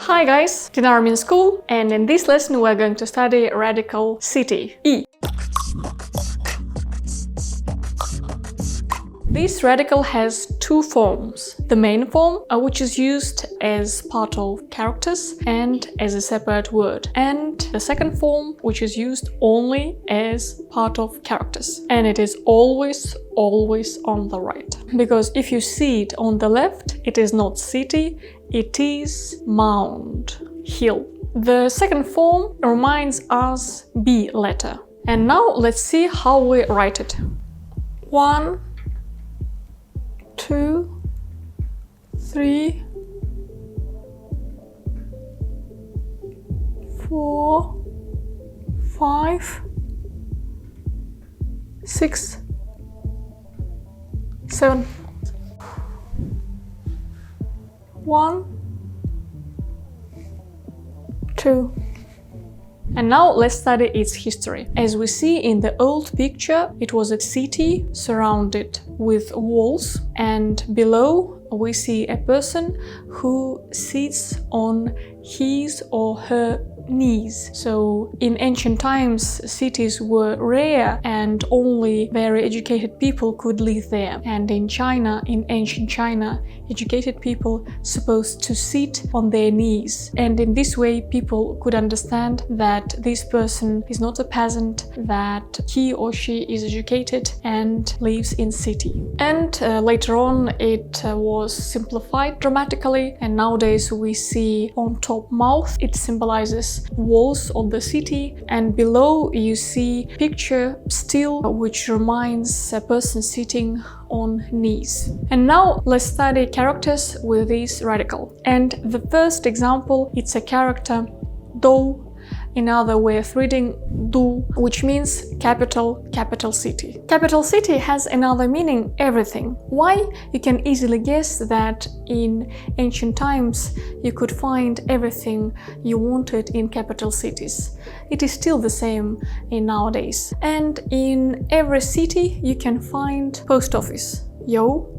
Hi guys, Dinara means school, and in this lesson we are going to study radical city, E. This radical has two forms. The main form, which is used as part of characters and as a separate word, and the second form, which is used only as part of characters. And it is always on the right. Because if you see it on the left, it is not city, it is mound, hill. The second form reminds us B letter. And now let's see how we write it. 1, 2, 3, 4, 5, 6, 7. 1, 2. And now let's study its history. As we see in the old picture, it was a city surrounded with walls, and below we see a person who sits on his or her knees. So in ancient times, cities were rare and only very educated people could live there. And in China, in ancient China, educated people supposed to sit on their knees. And in this way, people could understand that this person is not a peasant, that he or she is educated and lives in city. And later on, it was simplified dramatically, and nowadays we see on top mouth. It symbolizes walls of the city, and below you see picture still, which reminds a person sitting on knees. And now let's study characters with this radical. And the first example, it's a character do. In other way of reading, du, which means capital city. Capital city has another meaning, everything. Why? You can easily guess that in ancient times you could find everything you wanted in capital cities. It is still the same in nowadays. And in every city you can find post office.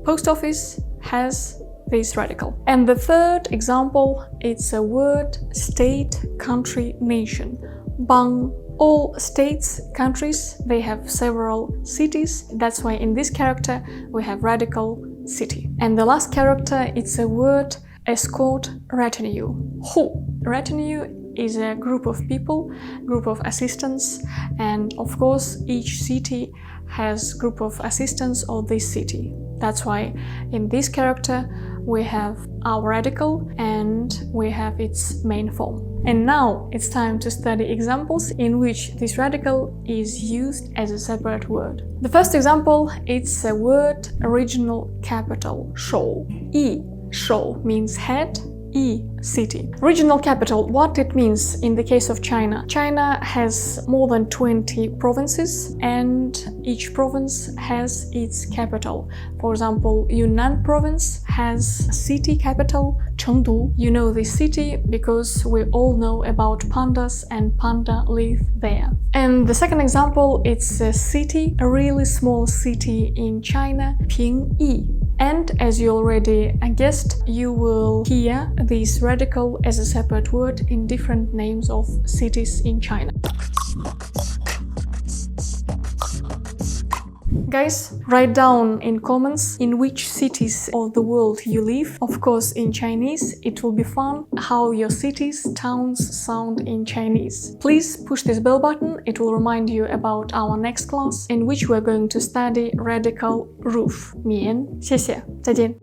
Post office has this radical. And the third example, it's a word state, country, nation. Bang. All states, countries, they have several cities. That's why in this character we have radical city. And the last character, it's a word escort, retinue. Who? Retinue is a group of people, group of assistants, and of course each city has group of assistants of this city. That's why in this character we have our radical and we have its main form. And now it's time to study examples in which this radical is used as a separate word. The first example, it's a word original capital, shou. E, shou means head, E, city. Regional capital, what it means in the case of China. China has more than 20 provinces, and each province has its capital. For example, Yunnan province has city capital, Chengdu. You know this city because we all know about pandas, and panda live there. And the second example, it's a city, a really small city in China, Pingyi. And as you already guessed, you will hear this radical as a separate word in different names of cities in China. Guys, write down in comments in which cities of the world you live. Of course, in Chinese, it will be fun how your cities, towns sound in Chinese. Please push this bell button, it will remind you about our next class in which we're going to study radical roof. 免，谢谢，再见。